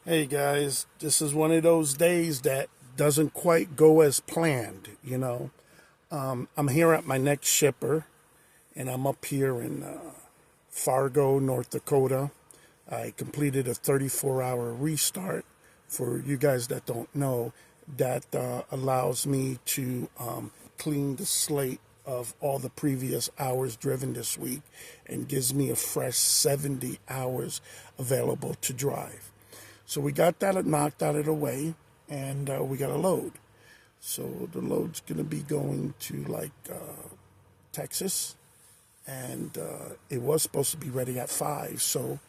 Hey guys, this is one of those days that doesn't quite go as planned. I'm here at my next shipper, and I'm up here in Fargo, North Dakota. I completed a 34-hour restart. For you guys that don't know, that allows me to clean the slate of all the previous hours driven this week and gives me a fresh 70 hours available to drive. So we got that knocked out of the way, and we got a load. So the load's going to be going to Texas, and it was supposed to be ready at 5. So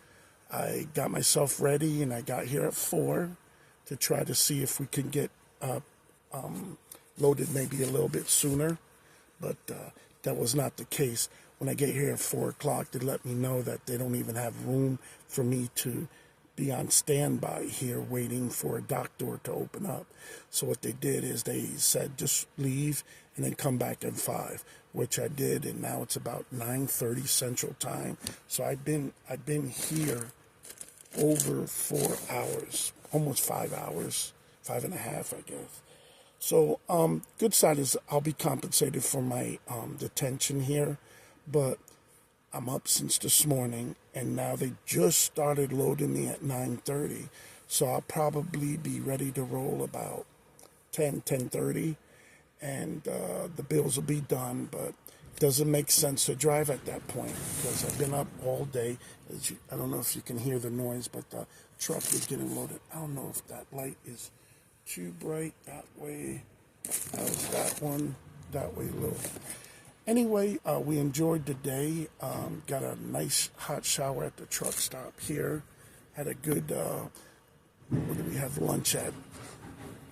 I got myself ready, and I got here at 4 to try to see if we can get loaded maybe a little bit sooner. But that was not the case. When I get here at 4 o'clock, they let me know that they don't even have room for me to be on standby here waiting for a dock door to open up. So what they did is they said just leave and then come back at 5, which I did, and now it's about 9:30 Central Time. So I've been here over 4 hours, almost 5 hours, 5.5, I guess. So good side is I'll be compensated for my detention here, but I'm up since this morning, and now they just started loading me at 9:30, so I'll probably be ready to roll about 10:30, and the bills will be done, but it doesn't make sense to drive at that point because I've been up all day. I don't know if you can hear the noise, but the truck is getting loaded. I don't know if that light is too bright that way. How's that one? That way low. Anyway, we enjoyed the day. Got a nice hot shower at the truck stop here. Had a good, where did we have lunch at?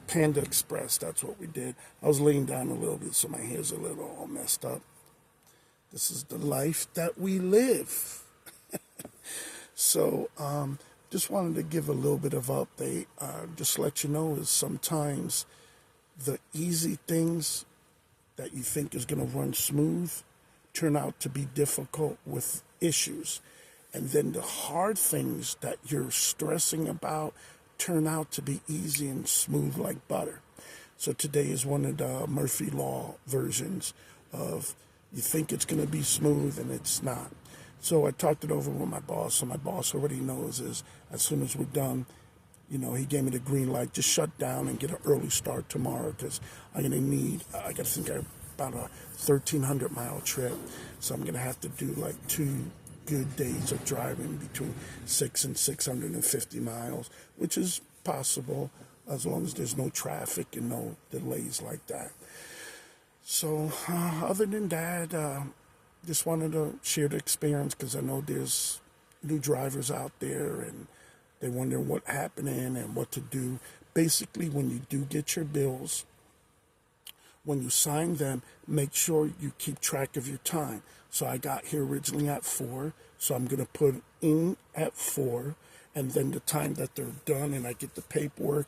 Panda Express, that's what we did. I was laying down a little bit, so my hair's a little all messed up. This is the life that we live. So, just wanted to give a little bit of update. Just let you know is sometimes the easy things that you think is going to run smooth turn out to be difficult with issues. And then the hard things that you're stressing about turn out to be easy and smooth like butter. So today is one of the Murphy Law versions of you think it's going to be smooth and it's not. So I talked it over with my boss. So my boss already knows is as soon as we're done, he gave me the green light. Just shut down and get an early start tomorrow because I'm going to need, I got to think about a 1,300-mile trip. So I'm going to have to do like 2 good days of driving between 6 and 650 miles, which is possible as long as there's no traffic and no delays like that. So other than that, just wanted to share the experience because I know there's new drivers out there and they wonder what's happening and what to do. Basically, when you do get your bills, when you sign them, make sure you keep track of your time. So I got here originally at 4, so I'm going to put in at 4, and then the time that they're done and I get the paperwork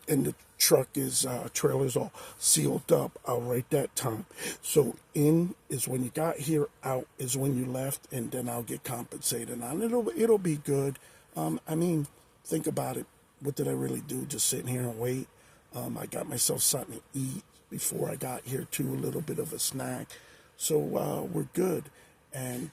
and the trailer's all sealed up, I'll write that time. So in is when you got here, out is when you left, and then I'll get compensated. And it'll be good. Think about it. What did I really do? Just sitting here and wait. I got myself something to eat before I got here too, a little bit of a snack. So we're good. And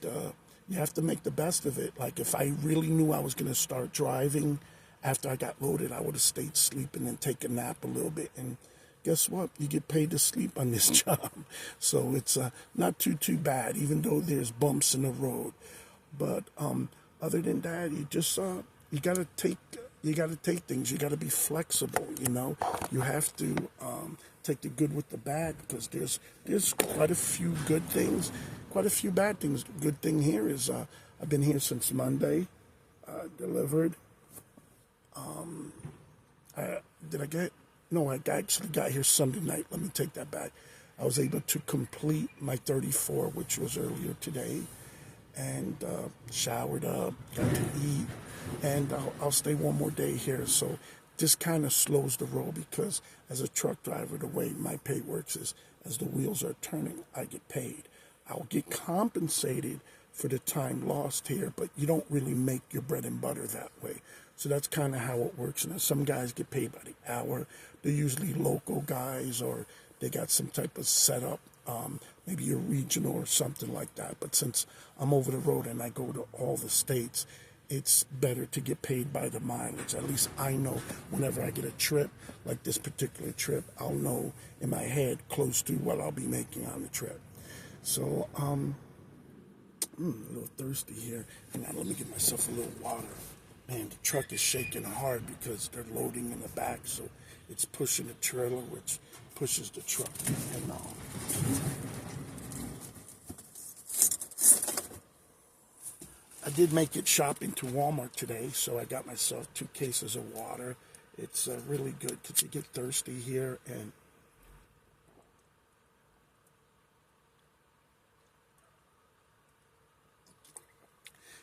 you have to make the best of it. Like if I really knew I was going to start driving after I got loaded, I would have stayed sleeping and take a nap a little bit. And guess what? You get paid to sleep on this job. So it's not too bad, even though there's bumps in the road. But other than that, you just you gotta take things. You gotta be flexible. You have to take the good with the bad because there's quite a few good things, quite a few bad things. Good thing here is I've been here since Monday, delivered. Did I get? No, I actually got here Sunday night. Let me take that back. I was able to complete my 34, which was earlier today, and showered up, got to eat, and I'll stay one more day here. So this kind of slows the roll because as a truck driver, the way my pay works is as the wheels are turning, I get paid. I'll get compensated for the time lost here, but you don't really make your bread and butter that way. So that's kind of how it works. Now, some guys get paid by the hour. They're usually local guys, or they got some type of setup, maybe a regional or something like that. But since I'm over the road and I go to all the states, it's better to get paid by the mileage. At least I know whenever I get a trip, like this particular trip, I'll know in my head close to what I'll be making on the trip. So, a little thirsty here. Hang on, let me get myself a little water. Man, the truck is shaking hard because they're loading in the back, so it's pushing the trailer, which pushes the truck. And I did make it shopping to Walmart today, so I got myself 2 cases of water. It's really good because you get thirsty here, and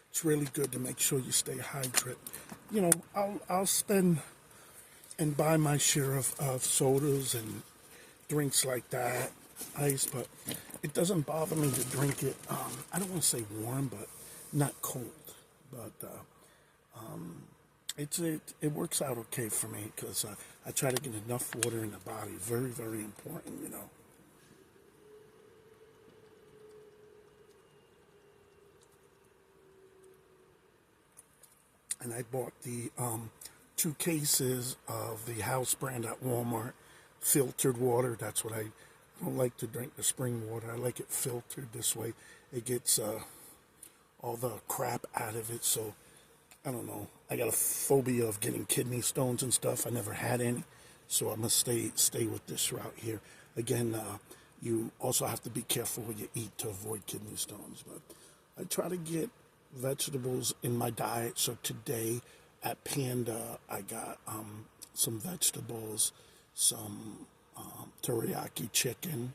it's really good to make sure you stay hydrated. You know, I'll spend and buy my share of sodas and drinks like that, ice, but it doesn't bother me to drink it. I don't want to say warm, but not cold. But it works out okay for me because I try to get enough water in the body. Very, very important, you know. And I bought the 2 cases of the house brand at Walmart, filtered water. That's what I don't like to drink the spring water. I like it filtered this way. It gets all the crap out of it. So, I don't know. I got a phobia of getting kidney stones and stuff. I never had any. So I must stay with this route here. Again, you also have to be careful what you eat to avoid kidney stones. But I try to get vegetables in my diet. So today at Panda, I got some vegetables, some teriyaki chicken.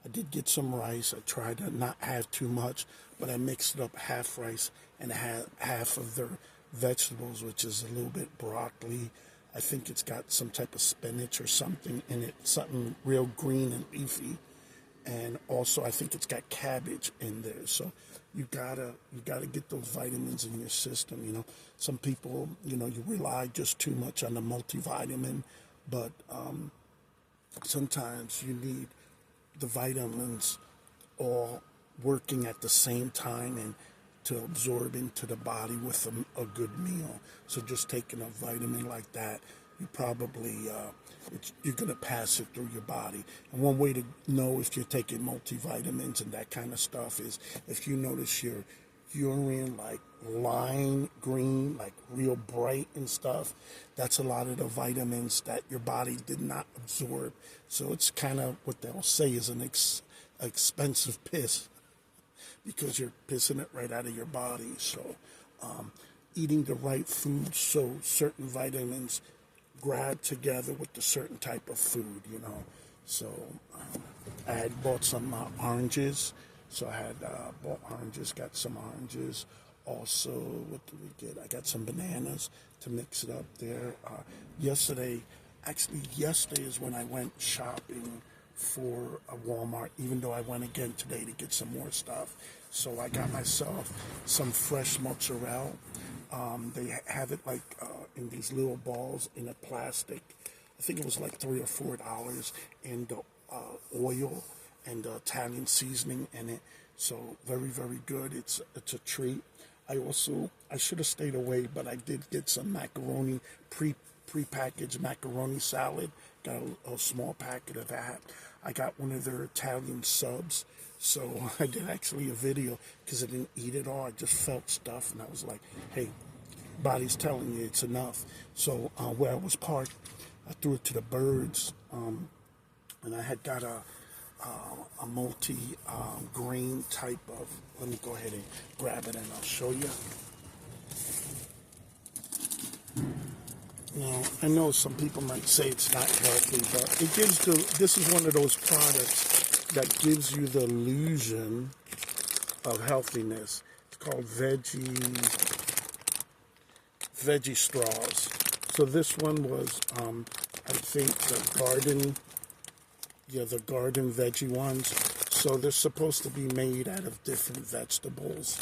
I did get some rice. I tried to not have too much, but I mixed it up, half rice and half of their vegetables, which is a little bit broccoli. I think it's got some type of spinach or something in it, something real green and leafy. And also I think it's got cabbage in there. So you gotta get those vitamins in your system. You know, some people, you know, you rely just too much on the multivitamin, but sometimes you need the vitamins all working at the same time and to absorb into the body with a good meal. So just taking a vitamin like that, you probably you're going to pass it through your body. And one way to know if you're taking multivitamins and that kind of stuff is if you notice your urine like lime green, like real bright and stuff, that's a lot of the vitamins that your body did not absorb. So it's kind of what they'll say is an expensive piss because you're pissing it right out of your body. So eating the right food so certain vitamins grab together with a certain type of food, you know. So I had bought some oranges. So I had bought oranges, got some oranges. Also, what did we get? I got some bananas to mix it up there. Yesterday is when I went shopping for a Walmart, even though I went again today to get some more stuff. So I got myself some fresh mozzarella. They have it like in these little balls in a plastic. I think it was like $3 or $4, and the oil and the Italian seasoning in it. So very, very good. It's a treat. I should have stayed away, but I did get some macaroni, pre-packaged macaroni salad. Got a small packet of that. I got one of their Italian subs. So I did actually a video because I didn't eat it all. I just felt stuff, and I was like, hey, body's telling you it's enough. So where I was parked, I threw it to the birds, and I had got a multi-grain type of, let me go ahead and grab it and I'll show you. Now, I know some people might say it's not healthy, but it gives this is one of those products that gives you the illusion of healthiness. It's called veggie straws. So this one was, I think, the garden veggie ones. So they're supposed to be made out of different vegetables,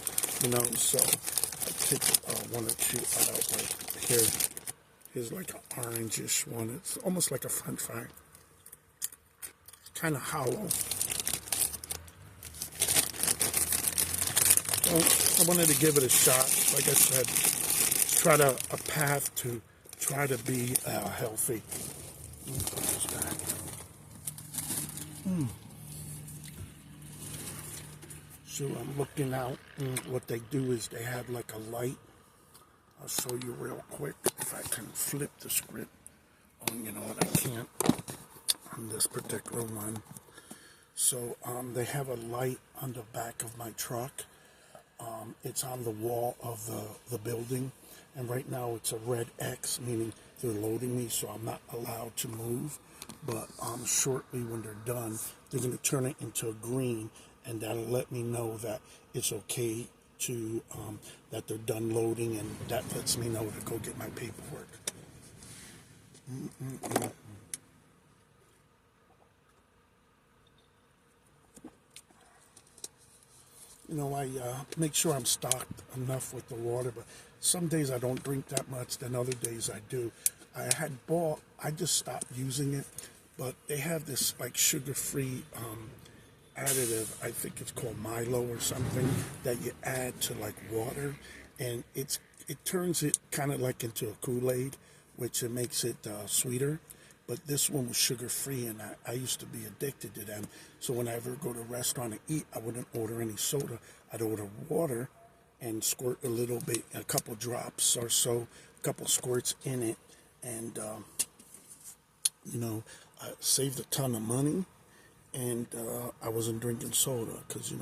so I pick one or two out. Like here's like an orangish one. It's almost like a french fry. Kind of hollow. Well, I wanted to give it a shot. Like I said, try a path to try to be healthy. Let me put this back. So I'm looking out, and what they do is they have like a light. I'll show you real quick if I can flip the script. Oh, you know what, I can't on this particular one. So they have a light on the back of my truck. It's on the wall of the building, and right now it's a red X, meaning they're loading me, so I'm not allowed to move. But shortly when they're done, they're going to turn it into a green, and that'll let me know that it's okay to, that they're done loading, and that lets me know to go get my paperwork. I make sure I'm stocked enough with the water, but some days I don't drink that much, then other days I do. I just stopped using it, but they have this like sugar-free additive, I think it's called Milo or something, that you add to like water, and it turns it kind of like into a Kool-Aid, which it makes it sweeter. But this one was sugar-free, and I used to be addicted to them. So when I ever go to a restaurant and eat, I wouldn't order any soda. I'd order water and squirt a couple drops or so, a couple squirts in it. And, I saved a ton of money, and I wasn't drinking soda because,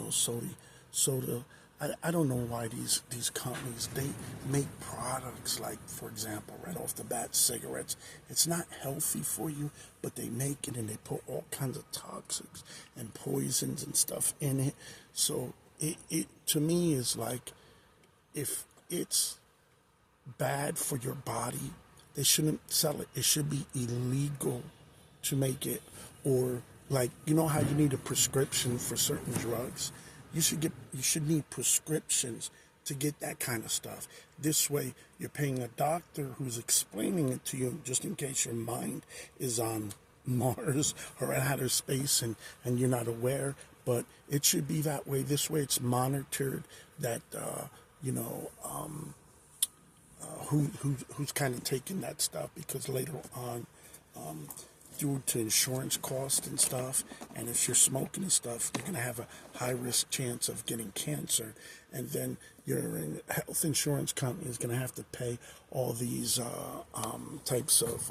soda, I don't know why these companies, they make products like, for example, right off the bat, cigarettes. It's not healthy for you, but they make it and they put all kinds of toxics and poisons and stuff in it. So it to me is like, if it's bad for your body, they shouldn't sell it. It should be illegal to make it. Or like, how you need a prescription for certain drugs? You should need prescriptions to get that kind of stuff. This way, you're paying a doctor who's explaining it to you, just in case your mind is on Mars or outer space and you're not aware. But it should be that way. This way, it's monitored that who's kind of taking that stuff, because later on, due to insurance costs and stuff, and if you're smoking and stuff, you're going to have a high risk chance of getting cancer, and then your health insurance company is going to have to pay all these types of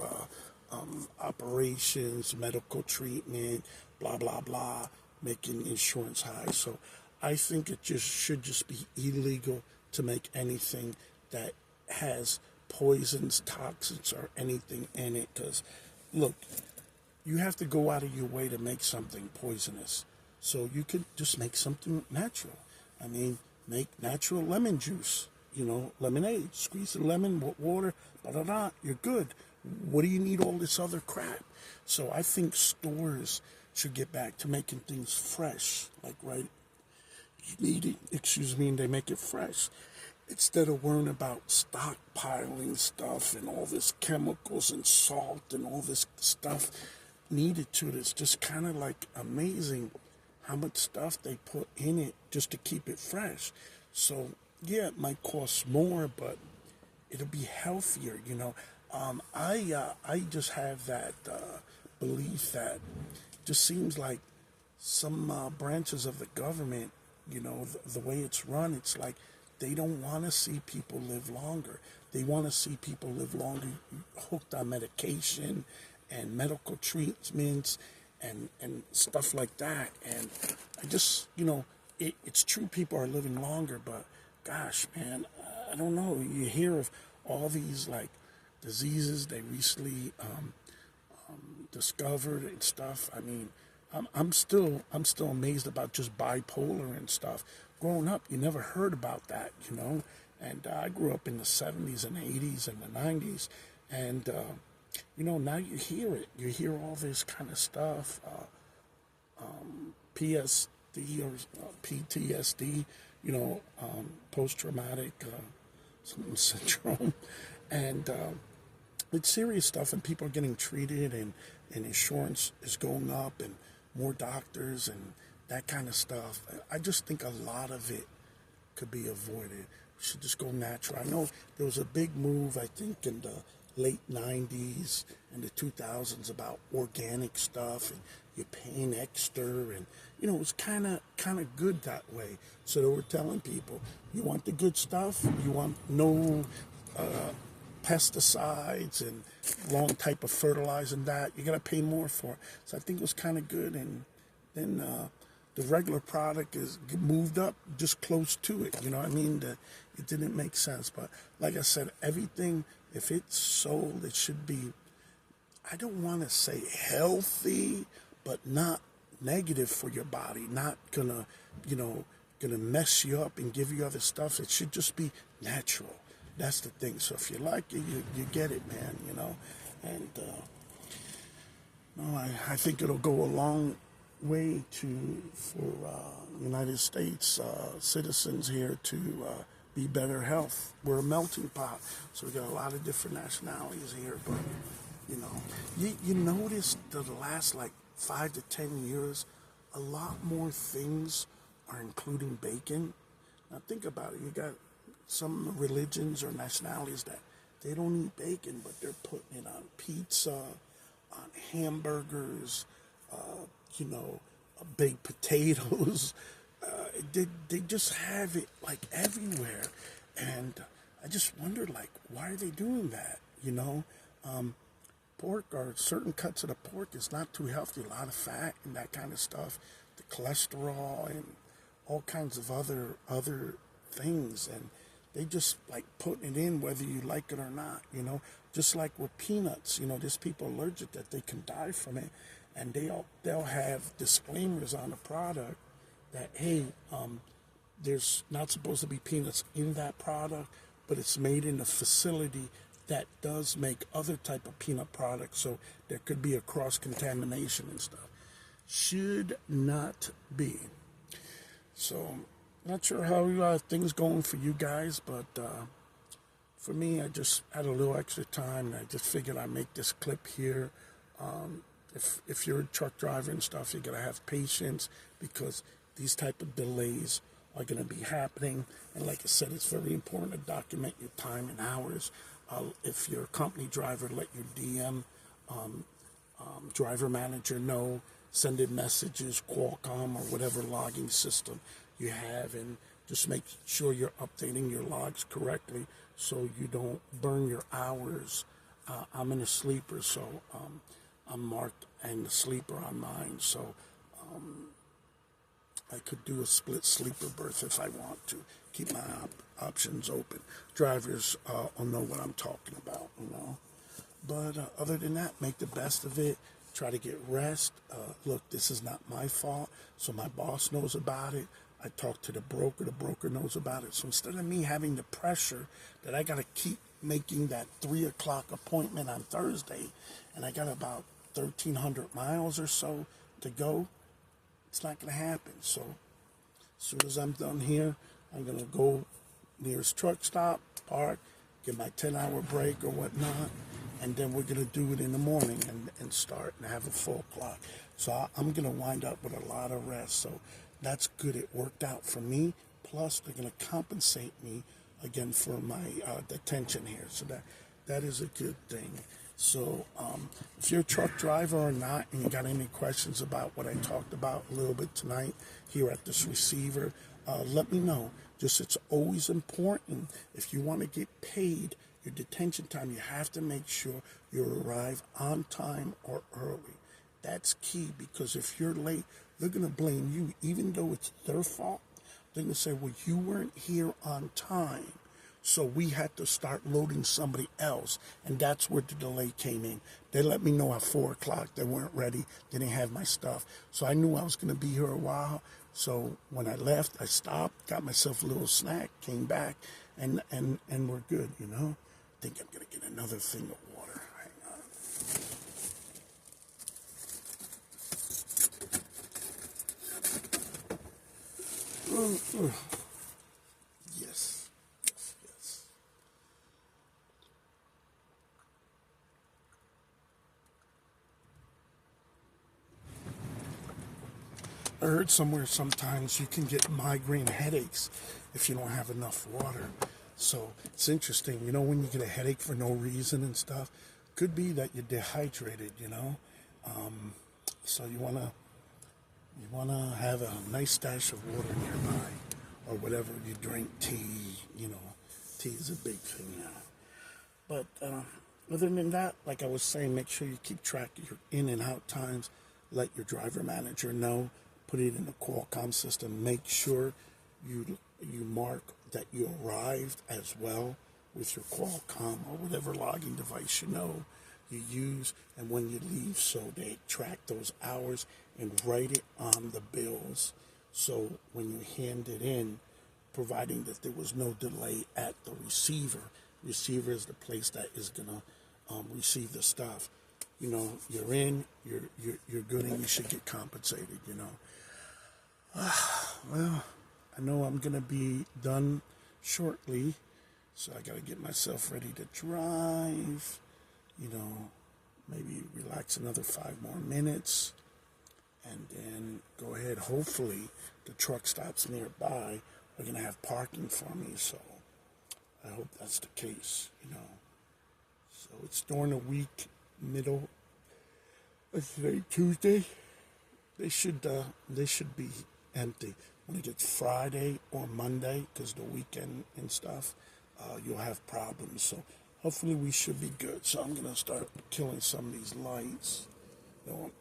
operations, medical treatment, blah blah blah, making insurance high. So I think it should just be illegal to make anything that has poisons, toxins, or anything in it. Because look, you have to go out of your way to make something poisonous. So you could just make something natural. I mean, make natural lemon juice, lemonade. Squeeze the lemon with water, you're good. What do you need all this other crap? So I think stores should get back to making things fresh. Like, right, you need it, and they make it fresh. Instead of worrying about stockpiling stuff and all this chemicals and salt and all this stuff needed to it. It's just kind of like amazing how much stuff they put in it just to keep it fresh. So yeah, it might cost more, but it'll be healthier. I just have that belief that just seems like some branches of the government, the way it's run, it's like they don't want to see people live longer. They want to see people live longer hooked on medication and medical treatments and stuff like that. And I just, it's true people are living longer, but gosh, man, I don't know. You hear of all these like diseases they recently discovered and stuff. I mean, I'm still amazed about just bipolar and stuff. Growing up, you never heard about that, And I grew up in the 70s and 80s and the 90s, and now you hear it. You hear all this kind of stuff. or PTSD, post-traumatic syndrome, and it's serious stuff. And people are getting treated, and insurance is going up, and more doctors, and that kind of stuff. I just think a lot of it could be avoided. We should just go natural. I know there was a big move, I think, in the late 90s and the 2000s about organic stuff, and you're paying extra, and it was kind of good that way. So they were telling people, you want the good stuff, you want no pesticides and wrong type of fertilizer and that, you got to pay more for it. So I think it was kind of good. And then the regular product is moved up just close to it. You know what I mean? It didn't make sense. But like I said, everything, if it's sold, it should be, I don't want to say healthy, but not negative for your body, not gonna mess you up and give you other stuff. It should just be natural. That's the thing. So if you like it, you get it, man, And no, I think it'll go a long way for United States citizens here to be better health. We're a melting pot, so we got a lot of different nationalities here. But you notice the last 5 to 10 years, a lot more things are including bacon. Now think about it. You got some religions or nationalities that they don't eat bacon, but they're putting it on pizza, on hamburgers, baked potatoes. They just have it everywhere, and I just wondered why are they doing that? Pork or certain cuts of the pork is not too healthy. A lot of fat and that kind of stuff, the cholesterol and all kinds of other things, and they just putting it in whether you like it or not. Just like with peanuts. There's people allergic that they can die from it, and they'll have disclaimers on the product that hey, there's not supposed to be peanuts in that product, but it's made in a facility that does make other type of peanut products, so there could be a cross-contamination and stuff. Should not be. So, not sure how things going for you guys, but for me, I just had a little extra time, and I just figured I'd make this clip here. If you're a truck driver and stuff, you gotta have patience, because these type of delays are gonna be happening. And like I said, it's very important to document your time and hours. If you're a company driver, let your DM, driver manager know, send in messages, Qualcomm or whatever logging system you have, and just make sure you're updating your logs correctly so you don't burn your hours. I'm in a sleeper, so I'm marked and the sleeper on mine, so I could do a split sleeper berth if I want to. Keep my options open. Drivers will know what I'm talking about, But other than that, make the best of it. Try to get rest. Look, this is not my fault, so my boss knows about it. I talked to the broker knows about it. So instead of me having the pressure that I got to keep making that 3 o'clock appointment on Thursday, and I got about 1,300 miles or so to go, it's not going to happen. So as soon as I'm done here, I'm going to go nearest truck stop, park, get my 10-hour break or whatnot, and then we're going to do it in the morning and start and have a full clock. So I'm going to wind up with a lot of rest. So that's good. It worked out for me. Plus, they're going to compensate me again for my detention here. So that is a good thing. So if you're a truck driver or not, and you got any questions about what I talked about a little bit tonight here at this receiver, let me know. Just, it's always important, if you want to get paid your detention time, you have to make sure you arrive on time or early. That's key, because if you're late, they're going to blame you, even though it's their fault. They're going to say, well, you weren't here on time, so we had to start loading somebody else, and that's where the delay came in. They let me know at 4 o'clock they weren't ready, they didn't have my stuff, so I knew I was going to be here a while. So when I left, I stopped, got myself a little snack, came back, and we're good, I think I'm going to get another thing of water. Hang on. Yes. Yes. Yes. I heard somewhere sometimes you can get migraine headaches if you don't have enough water. So it's interesting, when you get a headache for no reason and stuff, could be that you're dehydrated. So you wanna have a nice stash of water nearby, or whatever you drink, tea. Tea is a big thing now. But other than that, like I was saying, make sure you keep track of your in and out times. Let your driver manager know. Put it in the Qualcomm system. Make sure you mark that you arrived as well with your Qualcomm or whatever logging device you use, and when you leave, so they track those hours and write it on the bills. So when you hand it in, providing that there was no delay at the receiver is the place that is gonna receive the stuff. You're in, you're good, and you should get compensated. Well, I know I'm gonna be done shortly, so I gotta get myself ready to drive. Maybe relax another 5 more minutes, and then go ahead. Hopefully, the truck stops nearby. We're gonna have parking for me, so I hope that's the case. So it's during the week, middle. What's today? Tuesday. They should be empty. When it gets Friday or Monday, because the weekend and stuff, you'll have problems. So hopefully we should be good. So I'm gonna start killing some of these lights.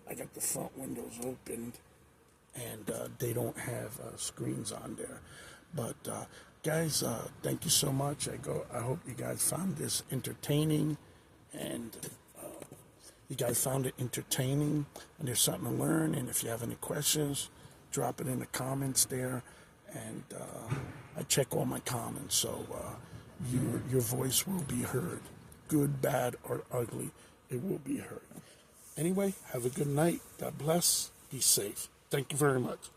I got the front windows opened, and they don't have screens on there. But guys, thank you so much. I hope you guys found this entertaining, and and there's something to learn. And if you have any questions, drop it in the comments there, and I check all my comments, so your voice will be heard, good, bad, or ugly. It will be heard. Anyway, have a good night. God bless. Be safe. Thank you very much.